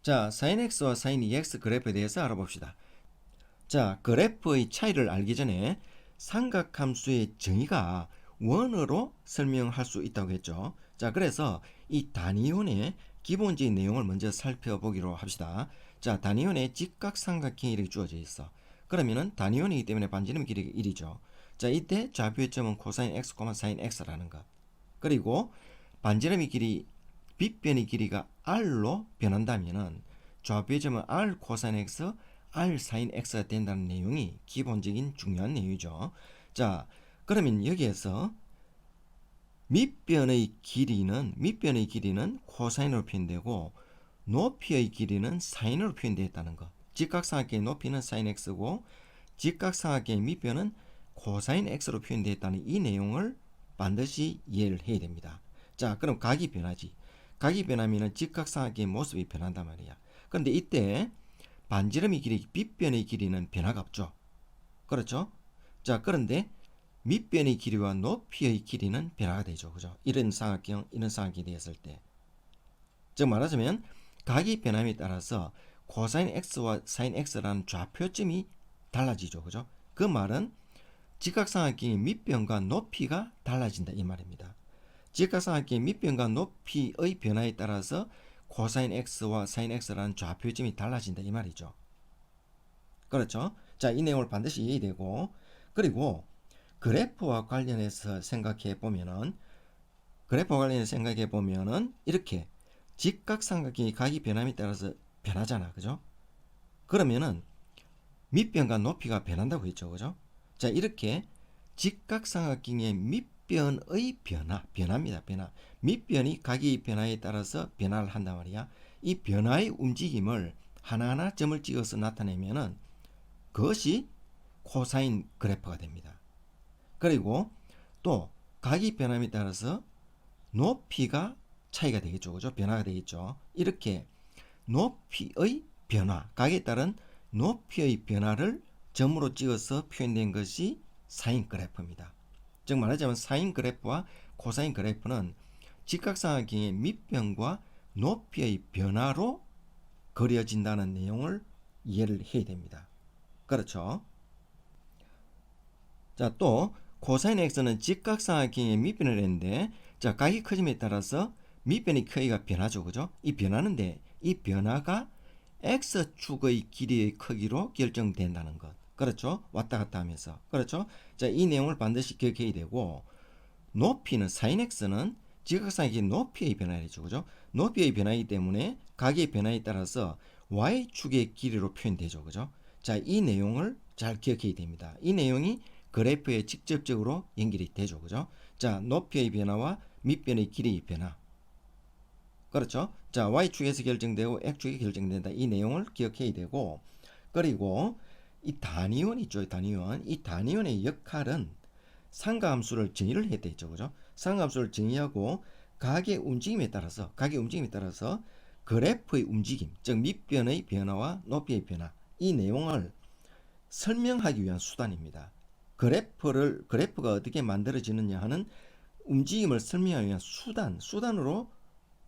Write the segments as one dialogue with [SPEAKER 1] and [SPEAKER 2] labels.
[SPEAKER 1] 자, sin x와 sin 2x 그래프에 대해서 알아봅시다. 자, 그래프의 차이를 알기 전에 삼각함수의 정의가 원어로 설명할 수 있다고 했죠. 자, 그래서 이 단위원의 기본적인 내용을 먼저 살펴보기로 합시다. 자, 단위원의 직각삼각형이 이렇게 주어져 있어. 그러면은 단위원이기 때문에 반지름 길이가 1이죠. 자, 이때 좌표의 점은 코사인 x, 사인 x라는 것. 그리고 반지름의 길이 빗변의 길이가 r로 변한다면은 좌표의 점은 r 코사인 x, r 사인 x가 된다는 내용이 기본적인 중요한 내용이죠. 자, 그러면 여기에서 밑변의 길이는 코사인으로 표현되고 높이의 길이는 사인으로 표현되었다는 것. 직각삼각형의 높이는 사인 x고 직각삼각형의 밑변은 코사인 x로 표현되었다는 이 내용을 반드시 이해를 해야 됩니다. 자, 그럼 각이 변하지. 각이 변하면 직각삼각형의 모습이 변한단 말이야. 그런데 이때 반지름의 길이, 빗변의 길이는 변화가 없죠. 그렇죠? 자, 그런데 밑변의 길이와 높이의 길이는 변화가 되죠. 그죠? 이런 삼각형이 되었을 때. 즉 말하자면 각이 변함에 따라서 코사인 x와 사인 x라는 좌표점이 달라지죠. 그죠? 그 말은 직각삼각형의 밑변과 높이가 달라진다 이 말입니다. 직각삼각형의 밑변과 높이의 변화에 따라서 코사인 x와 사인 x라는 좌표점이 달라진다 이 말이죠. 그렇죠? 자, 이 내용을 반드시 이해되고, 그리고 그래프와 관련해서 생각해 보면은 이렇게 직각삼각형이 각이 변함에 따라서 변하잖아. 그죠? 그러면은 밑변과 높이가 변한다고 했죠. 그죠? 자, 이렇게 직각삼각형의 밑변의 변화입니다. 변화. 밑변이 각의 변화에 따라서 변화를 한단 말이야. 이 변화의 움직임을 하나하나 점을 찍어서 나타내면은 그것이 코사인 그래프가 됩니다. 그리고 또 각이 변함에 따라서 높이가 차이가 되겠죠. 그죠? 변화가 되겠죠. 이렇게 높이의 변화, 각에 따른 높이의 변화를 점으로 찍어서 표현된 것이 사인 그래프입니다. 즉 말하자면 사인 그래프와 코사인 그래프는 직각삼각형의 밑변과 높이의 변화로 그려진다는 내용을 이해를 해야 됩니다. 그렇죠? 자, 또 코사인 x는 직각삼각형의 밑변을 했는데, 자, 각이 커짐에 따라서 밑변의 크기가 변하죠. 그죠? 이 변하는데 이 변화가 x축의 길이의 크기로 결정된다는 것. 그렇죠? 왔다 갔다 하면서. 그렇죠? 자, 이 내용을 반드시 기억해야 되고, 높이는 사인 x는 직각삼각형의 높이의 변화이죠. 그죠? 높이의 변화이기 때문에 각의 변화에 따라서 y축의 길이로 표현되죠. 그죠? 자, 이 내용을 잘 기억해야 됩니다. 이 내용이 그래프에 직접적으로 연결이 되죠. 그죠? 자, 높이의 변화와 밑변의 길이의 변화. 그렇죠? 자, y축에서 결정되고 x축이 결정된다. 이 내용을 기억해야 되고, 그리고 이 단위원 있죠. 단위원. 이 단위원의 역할은 상가함수를 정의를 해야 되죠. 그죠? 상가함수를 정의하고 각의 움직임에 따라서 그래프의 움직임, 즉 밑변의 변화와 높이의 변화, 이 내용을 설명하기 위한 수단입니다. 그래프가 어떻게 만들어지느냐 하는 움직임을 설명하기 위한 수단으로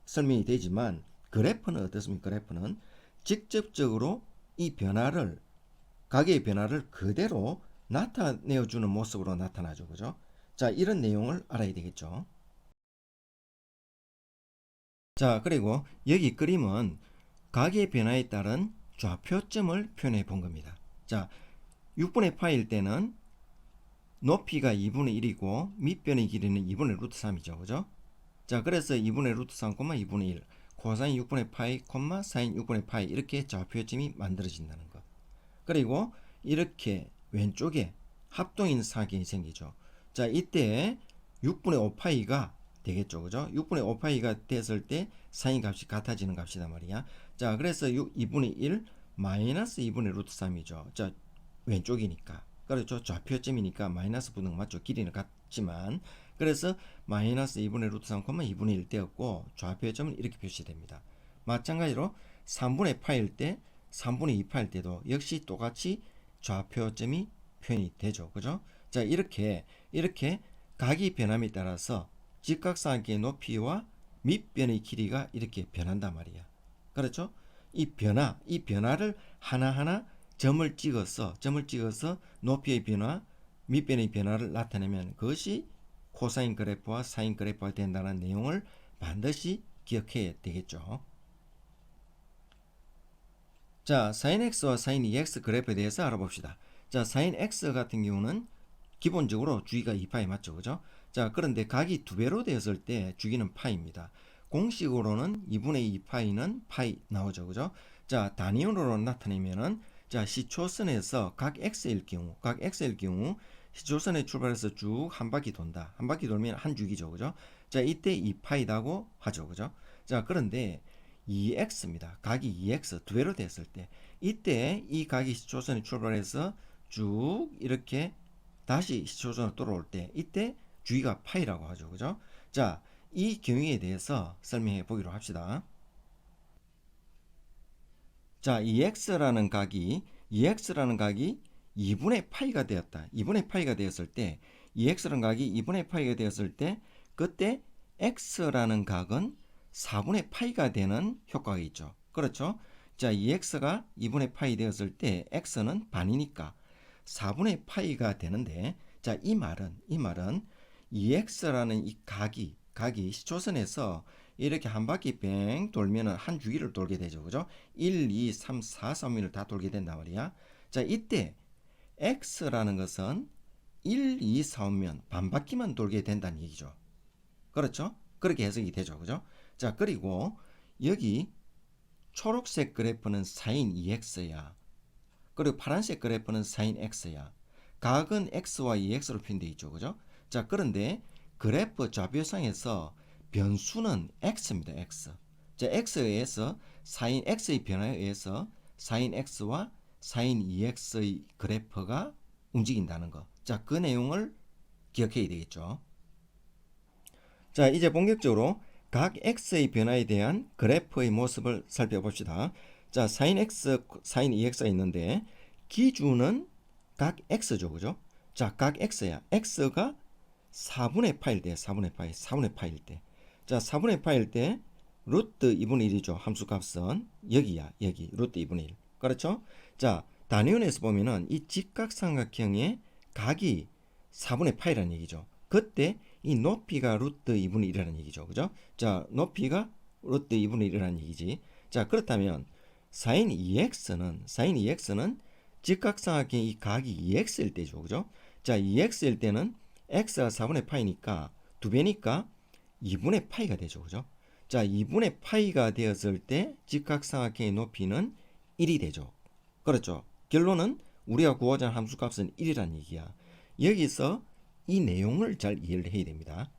[SPEAKER 1] 설명이 되지만, 그래프는 어떻습니까? 그래프는 직접적으로 이 변화를, 각의 변화를 그대로 나타내어주는 모습으로 나타나죠. 그죠? 자, 이런 내용을 알아야 되겠죠. 자, 그리고 여기 그림은 각의 변화에 따른 좌표점을 표현해 본 겁니다. 자, 6분의 파일 때는 높이가 2분의 1이고 밑변의 길이는 2분의 루트 3이죠. 그죠? 자, 그래서 2분의 루트 3, 2분의 1, 코사인 6분의 파이, 사인 6분의 파이, 이렇게 좌표점이 만들어진다는 것. 그리고 이렇게 왼쪽에 합동인 사각형이 생기죠. 자, 이때 6분의 5파이가 되겠죠. 그죠? 6분의 5파이가 됐을 때 사인 값이 같아지는 값이단 말이야. 자, 그래서 2분의 1 마이너스 2분의 루트 3이죠. 자, 왼쪽이니까. 그렇죠. 좌표점이니까 마이너스 붙는 거 맞죠. 길이는 같지만. 그래서 마이너스 2분의 루트 3, 2분의 1 되었고, 좌표점은 이렇게 표시됩니다. 마찬가지로 3분의 파일 때, 3분의 2파일 때도 역시 똑같이 좌표점이 표현이 되죠. 그죠? 자, 이렇게 각이 변함에 따라서 직각삼각형의 높이와 밑변의 길이가 이렇게 변한단 말이야. 그렇죠? 이 변화를 하나하나 점을 찍어서 높이의 변화, 밑변의 변화를 나타내면 그것이 코사인 그래프와 사인 그래프가 된다는 내용을 반드시 기억해야 되겠죠. 자, sin x와 sin 2x 그래프에 대해서 알아봅시다. 자, sin x 같은 경우는 기본적으로 주기가 2파이 맞죠, 그죠? 자, 그런데 각이 2배로 되었을 때 주기는 파이입니다. 공식으로는 2분의 2파이는 파이 나오죠, 그죠? 자, 단위원으로 나타내면은 자, 시초선에서 각 x일 경우 시초선에 출발해서 쭉 한 바퀴 돈다. 한 바퀴 돌면 한 주기죠, 그죠? 자, 이때 2파이라고 하죠, 그죠? 자, 그런데 2x입니다. 각이 2x 2배로 됐을 때 이때 이 각이 시초선에 출발해서 쭉 이렇게 다시 시초선으로 돌아올 때 이때 주기가 파이라고 하죠. 그죠? 자, 이 경우에 대해서 설명해 보기로 합시다. 자, 2x라는 각이 2분의 파이가 되었다. 2분의 파이가 되었을 때 2x라는 각이 2분의 파이가 되었을 때 그때 x라는 각은 4분의 파이가 되는 효과가 있죠. 그렇죠? 자, 2x가 2분의 파이 되었을 때 x는 반이니까 4분의 파이가 되는데 자, 이 말은 2x라는 이 각이 시초선에서 이렇게 한 바퀴 뺑 돌면은 한 주기를 돌게 되죠. 그죠? 1, 2, 3, 4, 3일을 다 돌게 된단 말이야. 자, 이때 x라는 것은 1, 2, 4면 반 바퀴만 돌게 된다는 얘기죠. 그렇죠? 그렇게 해석이 되죠. 그죠? 자, 그리고 여기 초록색 그래프는 sin 2x야. 그리고 파란색 그래프는 sin x야. 각은 x와 2x로 표현되어 있죠. 그죠? 자, 그런데 그래프 좌표상에서 변수는 x입니다. x. 자, x에 의해서 sin x의 변화에 의해서 sin x와 sin 2x의 그래프가 움직인다는 거. 자, 그 내용을 기억해야 되겠죠. 자, 이제 본격적으로 각 x의 변화에 대한 그래프의 모습을 살펴봅시다. 자, sin x, sin 2x가 있는데 기준은 각 x죠. 그죠? 자, 각 x야. x가 4분의 파일 때, 4분의 파일 때. 자, 4분의 파일 때 루트 2분의 1이죠. 함수값은 여기야. 여기 루트 2분의 1. 그렇죠? 자, 단위원에서 보면은 이 직각삼각형의 각이 4분의 파이라는 얘기죠. 그때 이 높이가 루트 2분의 1이라는 얘기죠. 그죠? 자, 높이가 루트 2분의 1이라는 얘기지. 자, 그렇다면 sin 2x는 직각삼각형 이 각이 2x일 때죠. 그죠? 자, 2x일 때는 x가 4분의 파이니까 2배니까 2분의 파이가 되죠. 그죠? 자, 2분의 파이가 되었을 때 직각삼각형의 높이는 1이 되죠. 그렇죠? 결론은 우리가 구하자는 함수값은 1이라는 얘기야. 여기서 이 내용을 잘 이해를 해야 됩니다.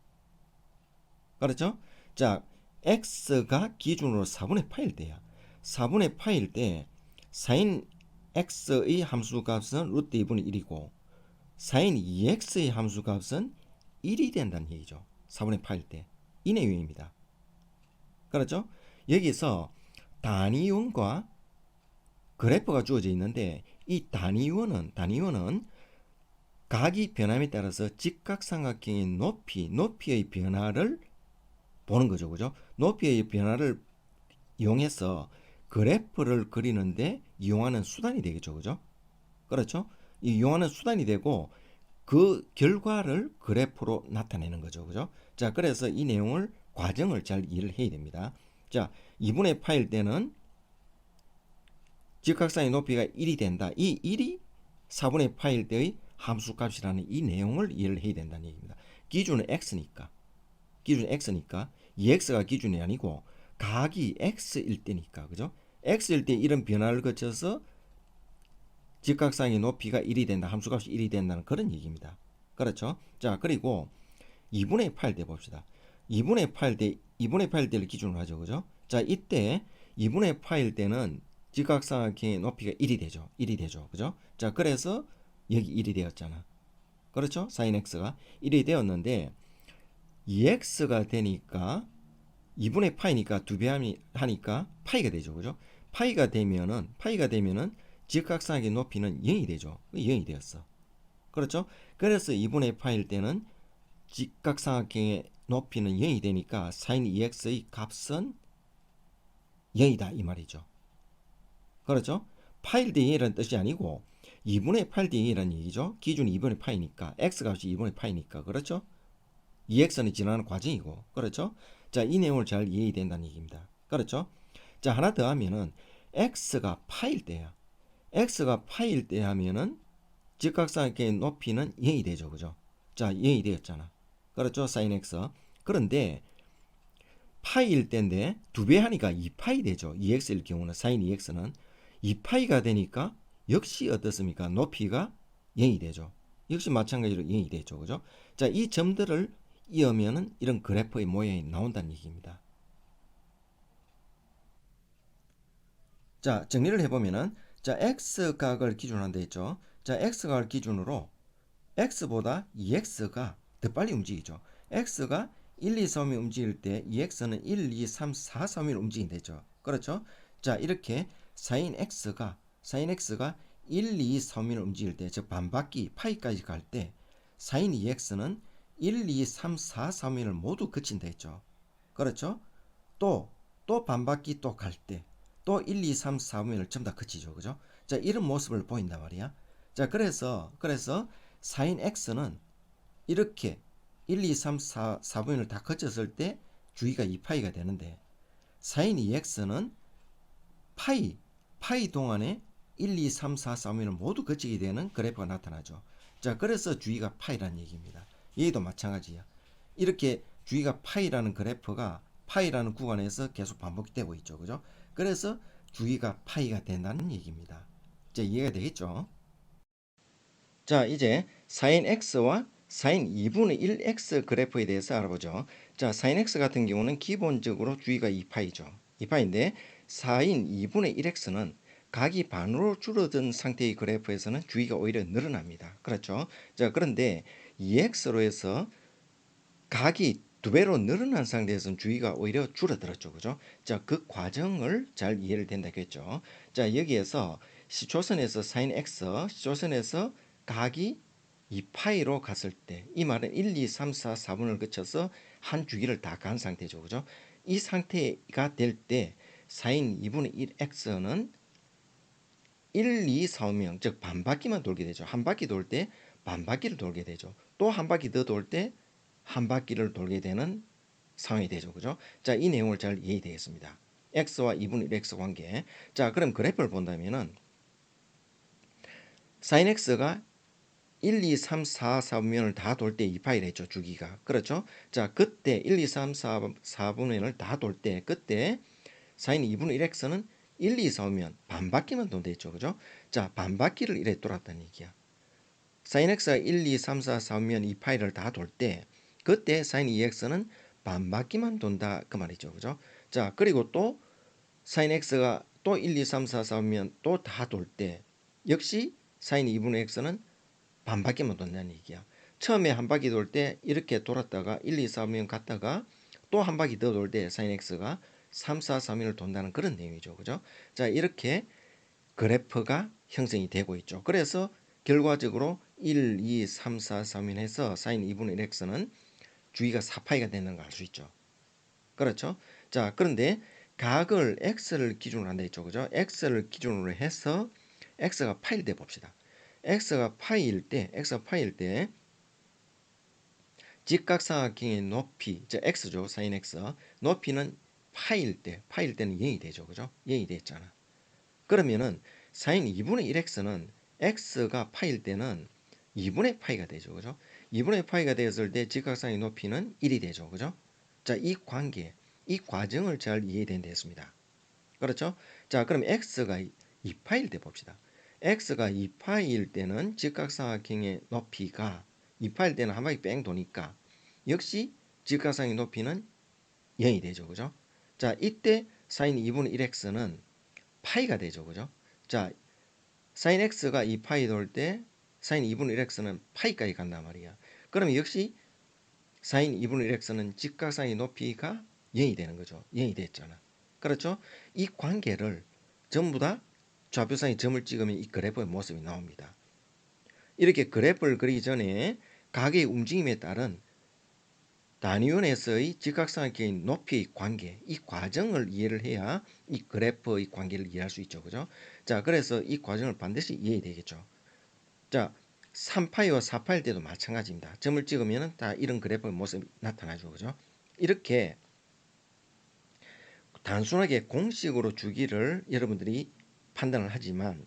[SPEAKER 1] 그렇죠? 자, x가 기준으로 4분의 파일 때야. 4분의 파일 때 sin x의 함수값은 루트 2분의 1이고 sin 2x의 함수값은 1이 된다는 얘기죠. 4분의 파일 때. 이 내용입니다. 그렇죠? 여기서 단위원과 그래프가 주어져 있는데 이 단위원은 각이 변함에 따라서 직각삼각형의 높이의 변화를 보는 거죠. 그죠? 높이의 변화를 이용해서 그래프를 그리는데 이용하는 수단이 되겠죠. 그죠? 그렇죠? 이용하는 수단이 되고 그 결과를 그래프로 나타내는 거죠. 그죠? 자, 그래서 이 내용을 과정을 잘 이해를 해야 됩니다. 자, 2분의 파일 때는 직각상의 높이가 1이 된다. 이 1이 4분의 파일 때의 함수값이라는 이 내용을 이해를 해야 된다는 얘기입니다. 기준은 x니까 2x가 기준이 아니고 각이 x일 때니까 그죠? x일 때 이런 변화를 거쳐서 직각상의 높이가 1이 된다. 함수값이 1이 된다는 그런 얘기입니다. 그렇죠? 자, 그리고 2분의 8 때 봅시다. 2분의 8 때를 기준으로 하죠. 그죠? 자, 이때 2분의 8 때는 직각삼각형의 높이가 1이 되죠. 그죠? 자, 그래서 여기 1이 되었잖아. 그렇죠? sin x가 1이 되었는데 2x가 되니까 2분의 파이니까 2배 하니까 파이가 되죠. 그죠? 파이가 되면은 직각삼각형의 높이는 0이 되죠. 0이 되었어. 그렇죠? 그래서 2분의 파일 때는 직각삼각형의 높이는 0이 되니까 sin 2x의 값은 0이다 이 말이죠. 그렇죠? 파일 대 2라는 뜻이 아니고 2분의 8 대 2라는 얘기죠. 기준이 2분의 파이니까 x값이 2분의 파이니까 그렇죠? 2x는 지나는 과정이고 그렇죠? 자, 이 내용을 잘 이해된다는 얘기입니다. 그렇죠? 자, 하나 더 하면은 x가 파일 때야. x가 파일 때 하면은 직각삼각형의 높이는 0이 되죠. 그죠? 자, 0이 되었잖아. 그렇죠? sin x. 그런데 파이일 때인데 2배 하니까 2파이 되죠. 2x일 경우는 sin 2x는 2파이가 되니까 역시 어떻습니까? 높이가 0이 되죠. 역시 마찬가지로 0이 되죠. 그죠? 자, 이 점들을 이으면은 이런 그래프의 모양이 나온다는 얘기입니다. 자, 정리를 해보면은 자, x각을 기준으로 한다 했죠. 자, x각을 기준으로 x보다 2x가 더 빨리 움직이죠. x가 1, 2, 3이 움직일 때 2x는 1, 2, 3, 4, 3일 움직이게 되죠. 그렇죠? 자, 이렇게 sin x가 1, 2, 3일 움직일 때, 즉 반바퀴 파이까지 갈 때 sin 2x는 1, 2, 3, 4, 3일을 모두 그친다 했죠. 그렇죠? 또 반바퀴 또 갈 때 또 1, 2, 3, 4분면을 전부 다 그치죠. 그죠? 자, 이런 모습을 보인단 말이야. 자, 그래서 sin x는 이렇게 1, 2, 3, 4분면을 다 거쳤을 때 주기가 2파이가 되는데 sin 2x는 파이 동안에 1, 2, 3, 4, 4분면을 모두 거치게 되는 그래프가 나타나죠. 자, 그래서 주기가 파이라는 얘기입니다. 얘도 마찬가지야. 이렇게 주기가 파이라는 그래프가 파이라는 구간에서 계속 반복되고 있죠. 그죠? 그래서 주기가 파이가 된다는 얘기입니다. 이제 이해가 되겠죠? 자, 이제 sin x와 sin 2분의 1x 그래프에 대해서 알아보죠. 자, sin x 같은 경우는 기본적으로 주기가 2파이죠. 2파인데 sin 2분의 1x는 각이 반으로 줄어든 상태의 그래프에서는 주기가 오히려 늘어납니다. 그렇죠? 자, 그런데 2x로 해서 각이 두 배로 늘어난 상태에서는 주기가 오히려 줄어들었죠. 그죠? 자, 그 과정을 잘 이해를 된다겠죠. 자, 여기에서 시초선에서 sin x, 시초선에서 각이 2파이로 갔을 때, 이 말은 1, 2, 3, 4, 4분을 거쳐서 한 주기를 다 간 상태죠. 그죠? 이 상태가 될 때 sin 2분의 1x는 1, 2, 4명, 즉 반바퀴만 돌게 되죠. 한 바퀴 돌 때 반바퀴를 돌게 되죠. 또 한 바퀴 더 돌 때 한 바퀴를 돌게 되는 상황이 되죠. 그죠? 자, 이 내용을 잘 이해되겠습니다. x와 2분의 1x 관계. 자, 그럼 그래프를 본다면은 sin x가 1, 2, 3, 4, 4분면을 다 돌 때 2파이를 했죠. 주기가. 그렇죠? 자, 그때 1, 2, 3, 4, 4분면을 다 돌 때 그때 sin 2분의 1x는 1, 2, 4면 반바퀴만 돈다 했죠. 그죠? 자, 반바퀴를 이래 돌았다는 얘기야. sin x가 1, 2, 3, 4, 4면 2파이를 다 돌 때 그때 sin 2x는 반바퀴만 돈다 그 말이죠. 그죠? 자, 그리고 또 sin x가 또 1, 2, 3, 4, 4면 또 다 돌 때 역시 sin 2분의 x는 반바퀴만 돈다는 얘기야. 처음에 한 바퀴 돌 때 이렇게 돌았다가 1, 2, 3면 갔다가 또 한 바퀴 더 돌 때 sin x가 3, 4, 3일을 돈다는 그런 내용이죠. 그죠? 자, 이렇게 그래프가 형성이 되고 있죠. 그래서 결과적으로 1, 2, 3, 4, 3인 해서 sin 2분의 1x는 주기가 4파이가 되는 걸 알 수 있죠. 그렇죠? 자, 그런데 각을 x를 기준으로 한다 했죠. 그죠? x를 기준으로 해서 x가 파일 때 봅시다. x가 파일 때 직각삼각형의 높이, 즉 x죠. sin x. 높이는 파일 때는 0이 되죠. 그죠? 0이 됐잖아. 그러면은 sin 2분의 1x는 x가 파일 때는 2분의 파이가 되죠. 그죠? 2분의 파이가 되었을 때 직각상의 높이는 1이 되죠. 그죠? 자, 이 관계, 이 과정을 잘 이해된다 했습니다. 그렇죠? 자, 그럼 x가 2파일 때 봅시다. x가 2파일 때는 직각삼각형의 높이가 2파일 때는 한 바퀴 뺑 도니까 역시 직각상의 높이는 0이 되죠. 그죠? 자, 이때 sin 2분의 1x는 파이가 되죠. 그죠? 자, sin x가 2파이 돌 때 sin 2분의 1x는 파이까지 간단 말이야. 그럼 역시 sin 2분의 1x는 직각상의 높이가 0이 되는 거죠. 0이 됐잖아. 그렇죠? 이 관계를 전부 다 좌표상의 점을 찍으면 이 그래프의 모습이 나옵니다. 이렇게 그래프를 그리기 전에 각의 움직임에 따른 단위원에서의 직각삼각형의 높이의 관계, 이 과정을 이해를 해야 이 그래프의 관계를 이해할 수 있죠. 그죠? 자, 그래서 이 과정을 반드시 이해해야 되겠죠. 자, 3파이와 4파일 때도 마찬가지입니다. 점을 찍으면 다 이런 그래프의 모습이 나타나죠. 그죠? 이렇게 단순하게 공식으로 주기를 여러분들이 판단을 하지만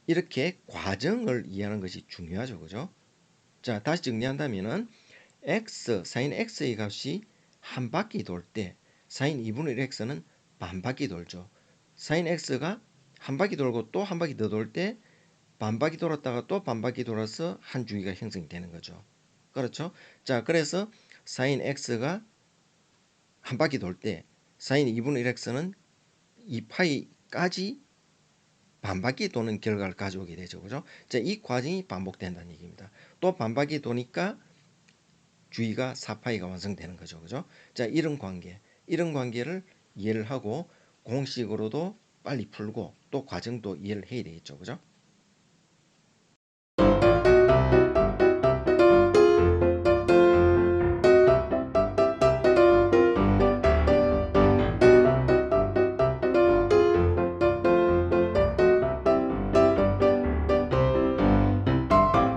[SPEAKER 1] 이렇게 과정을 이해하는 것이 중요하죠. 그죠? 자, 다시 정리한다면은 x, sin x의 값이 한 바퀴 돌 때 sin 2분의 1 x는 반 바퀴 돌죠. sin x가 한 바퀴 돌고 또 한 바퀴 더 돌 때 반 바퀴 돌았다가 또 반 바퀴 돌아서 한 주기가 형성이 되는 거죠. 그렇죠? 자, 그래서 sin x가 한 바퀴 돌 때 sin 2분의 1 x는 2파이까지 반바퀴 도는 결과를 가져오게 되죠. 그죠? 자, 이 과정이 반복된다는 얘기입니다. 또 반바퀴 도니까 주의가 4파이가 완성되는 거죠. 그죠? 자, 이런 관계를 이해를 하고 공식으로도 빨리 풀고 또 과정도 이해를 해야 되겠죠. 그죠?